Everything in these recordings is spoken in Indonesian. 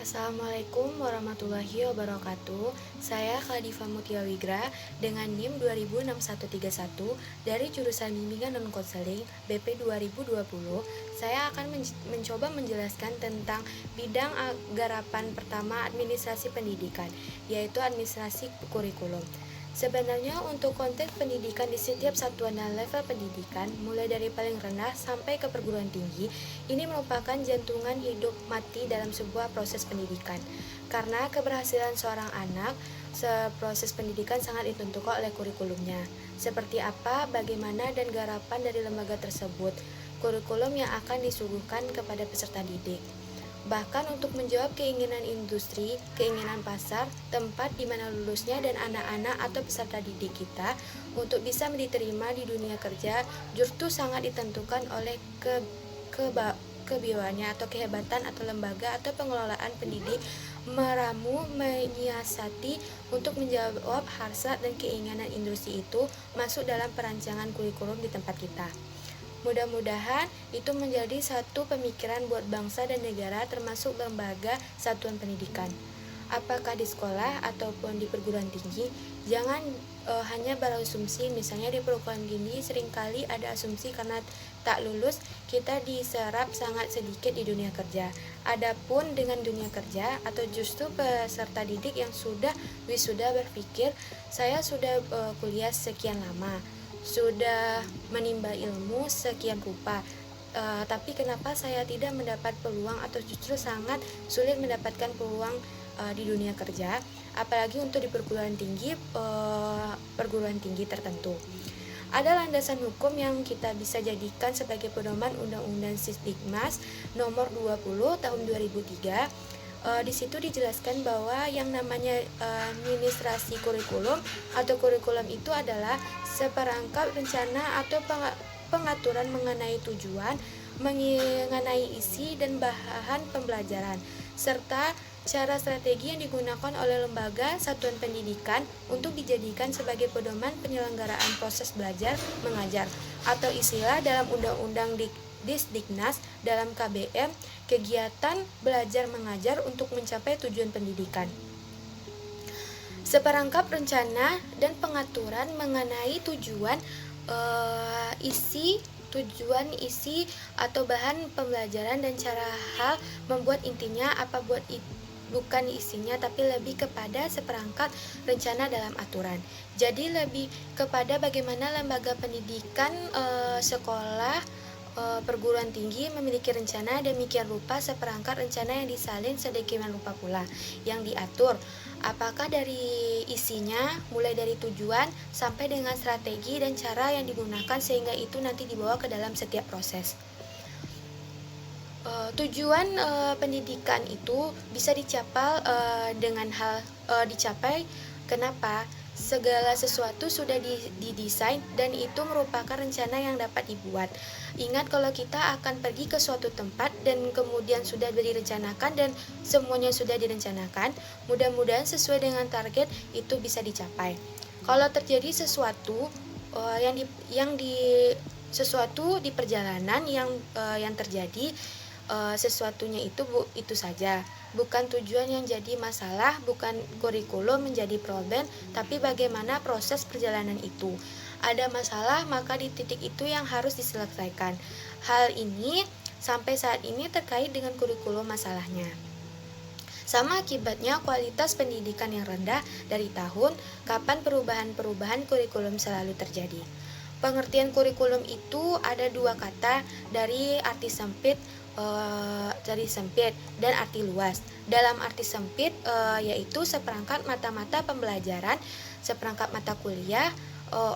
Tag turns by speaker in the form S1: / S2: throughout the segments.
S1: Assalamualaikum warahmatullahi wabarakatuh. Saya Khadifa Mutia Wigra dengan NIM 206131 dari jurusan Bimbingan Non-Konseling BP 2020. Saya akan mencoba menjelaskan tentang bidang garapan pertama administrasi pendidikan, yaitu administrasi kurikulum. Sebenarnya untuk konteks pendidikan di setiap satuan dan level pendidikan, mulai dari paling rendah sampai ke perguruan tinggi, ini merupakan jantungan hidup mati dalam sebuah proses pendidikan. Karena keberhasilan seorang anak, proses pendidikan sangat ditentukan oleh kurikulumnya. Seperti apa, bagaimana, dan garapan dari lembaga tersebut, kurikulum yang akan disuguhkan kepada peserta didik. Bahkan untuk menjawab keinginan industri, keinginan pasar, tempat di mana lulusnya dan anak-anak atau peserta didik kita untuk bisa diterima di dunia kerja, justru sangat ditentukan oleh kebiawaannya atau kehebatan atau lembaga atau pengelolaan pendidik meramu menyiasati untuk menjawab hasrat dan keinginan industri itu masuk dalam perancangan kurikulum di tempat kita. Mudah-mudahan itu menjadi satu pemikiran buat bangsa dan negara termasuk lembaga satuan pendidikan. Apakah di sekolah ataupun di perguruan tinggi, jangan hanya berasumsi. Misalnya di perguruan tinggi seringkali ada asumsi karena tak lulus kita diserap sangat sedikit di dunia kerja. Adapun dengan dunia kerja atau justru peserta didik yang sudah wisuda berpikir, saya sudah kuliah sekian lama, sudah menimba ilmu sekian rupa, tapi kenapa saya tidak mendapat peluang atau justru sangat sulit mendapatkan peluang di dunia kerja, apalagi untuk di perguruan tinggi tertentu. Ada landasan hukum yang kita bisa jadikan sebagai pedoman Undang-Undang Sisdiknas nomor 20 tahun 2003. Di situ dijelaskan bahwa yang namanya administrasi kurikulum atau kurikulum itu adalah seperangkap rencana atau pengaturan mengenai tujuan, mengenai isi dan bahan pembelajaran, serta cara strategi yang digunakan oleh lembaga satuan pendidikan untuk dijadikan sebagai pedoman penyelenggaraan proses belajar mengajar, atau istilah dalam Undang-Undang Disdiknas dalam KBM, kegiatan belajar mengajar untuk mencapai tujuan pendidikan. Seperangkap rencana dan pengaturan mengenai tujuan isi atau bahan pembelajaran dan cara hal membuat intinya apa buat bukan isinya, tapi lebih kepada seperangkat rencana dalam aturan. Jadi lebih kepada bagaimana lembaga pendidikan, sekolah, perguruan tinggi memiliki rencana demikian rupa seperangkat rencana yang disalin sedemikian rupa pula yang diatur, apakah dari isinya mulai dari tujuan sampai dengan strategi dan cara yang digunakan sehingga itu nanti dibawa ke dalam setiap proses. Tujuan pendidikan itu bisa dicapai dengan hal dicapai. Kenapa? Segala sesuatu sudah didesain dan itu merupakan rencana yang dapat dibuat. Ingat kalau kita akan pergi ke suatu tempat dan kemudian sudah direncanakan dan semuanya sudah direncanakan, mudah-mudahan sesuai dengan target itu bisa dicapai. Kalau terjadi sesuatu sesuatu di perjalanan yang terjadi, sesuatunya itu saja, bukan tujuan yang jadi masalah, bukan kurikulum menjadi problem, tapi bagaimana proses perjalanan itu. Ada masalah, maka di titik itu yang harus diselesaikan. Hal ini sampai saat ini terkait dengan kurikulum masalahnya. Sama akibatnya kualitas pendidikan yang rendah dari tahun kapan perubahan-perubahan kurikulum selalu terjadi. Pengertian kurikulum itu ada dua kata dari arti sempit dan arti luas. Dalam arti sempit yaitu seperangkat mata-mata pembelajaran, seperangkat mata kuliah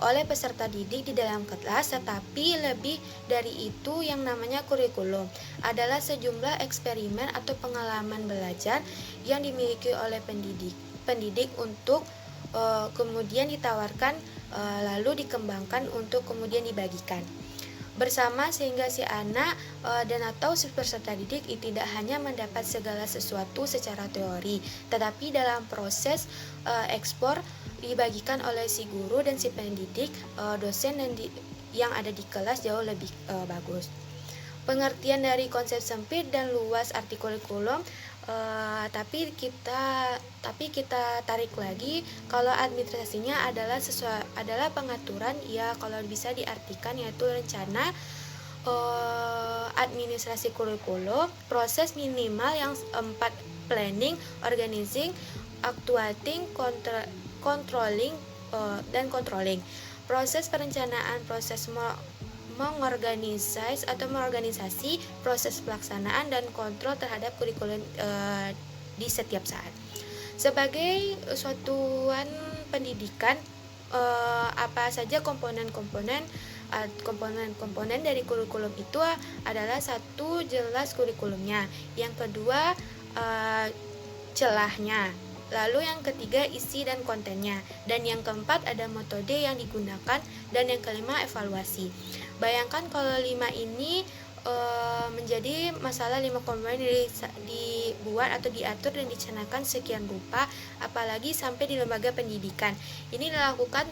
S1: oleh peserta didik di dalam kelas, tetapi lebih dari itu yang namanya kurikulum adalah sejumlah eksperimen atau pengalaman belajar yang dimiliki oleh pendidik untuk kemudian ditawarkan lalu dikembangkan untuk kemudian dibagikan bersama sehingga si anak dan atau si peserta didik tidak hanya mendapat segala sesuatu secara teori, tetapi dalam proses ekspor dibagikan oleh si guru dan si pendidik, dosen dan yang ada di kelas jauh lebih bagus. Pengertian dari konsep sempit dan luas arti kurikulum Tapi kita tarik lagi, kalau administrasinya adalah pengaturan, ya kalau bisa diartikan yaitu rencana, administrasi kurikulum, proses minimal yang empat: planning, organizing, actuating, controlling, dan controlling. Proses perencanaan, proses mengorganisasi, proses pelaksanaan dan kontrol terhadap kurikulum di setiap saat. Sebagai satuan pendidikan, apa saja komponen-komponen dari kurikulum itu adalah: satu, jelas kurikulumnya; yang kedua, celahnya; lalu yang ketiga, isi dan kontennya; dan yang keempat, ada metode yang digunakan; dan yang kelima, evaluasi. Bayangkan kalau 5 ini menjadi masalah. 5 komponen dibuat atau diatur dan dicanangkan sekian rupa, apalagi sampai di lembaga pendidikan. Ini dilakukan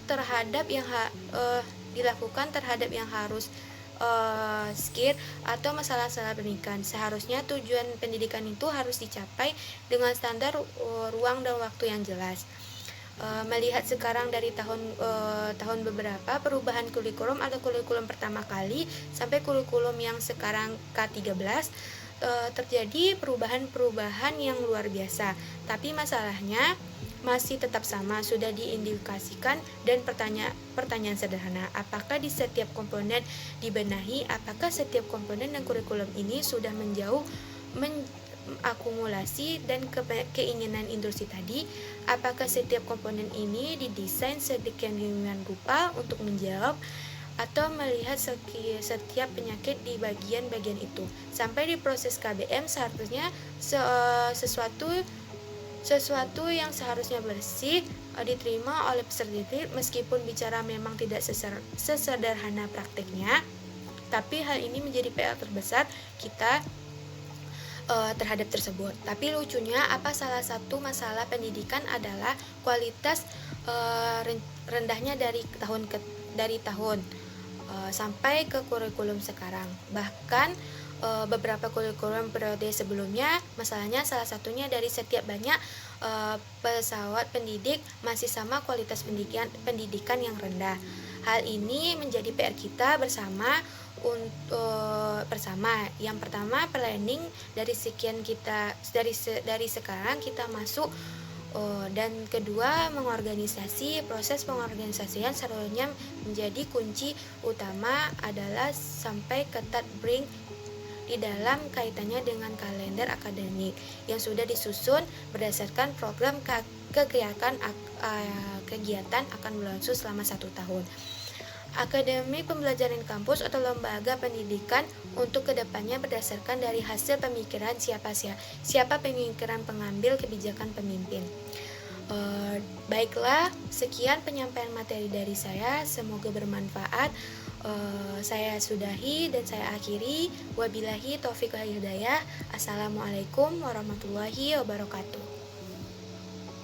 S1: terhadap yang harus skir atau masalah-masalah pendidikan. Seharusnya tujuan pendidikan itu harus dicapai dengan standar ruang dan waktu yang jelas. Melihat sekarang dari tahun beberapa, perubahan kurikulum atau kurikulum pertama kali sampai kurikulum yang sekarang K13, terjadi perubahan-perubahan yang luar biasa. Tapi masalahnya masih tetap sama, sudah diindikasikan. Dan pertanyaan sederhana, apakah di setiap komponen dibenahi? Apakah setiap komponen dan kurikulum ini sudah akumulasi dan keinginan industri tadi? Apakah setiap komponen ini didesain sedemikian rupa untuk menjawab atau melihat setiap penyakit di bagian-bagian itu? Sampai di proses KBM seharusnya sesuatu yang seharusnya bersih diterima oleh peserta didik, meskipun bicara memang tidak sesederhana prakteknya, tapi hal ini menjadi PR terbesar kita terhadap tersebut. Tapi lucunya, salah satu masalah pendidikan adalah kualitas rendahnya dari tahun sampai ke kurikulum sekarang. Bahkan beberapa kurikulum periode sebelumnya, masalahnya salah satunya dari setiap banyak pesawat pendidik masih sama kualitas pendidikan yang rendah. Hal ini menjadi PR kita bersama. Yang pertama, planning. Dari sekarang kita masuk. Dan kedua, mengorganisasi. Proses pengorganisasian seharusnya menjadi kunci utama, adalah sampai ketat bring di dalam kaitannya dengan kalender akademik yang sudah disusun berdasarkan program kegiatan akan berlangsung selama 1 tahun. Akademi pembelajaran kampus atau lembaga pendidikan untuk kedepannya berdasarkan dari hasil pemikiran siapa pemikiran pengambil kebijakan pemimpin. Baiklah, sekian penyampaian materi dari saya, semoga bermanfaat. Saya sudahi dan saya akhiri. Wabillahi taufiq wal hidayah. Assalamualaikum warahmatullahi wabarakatuh.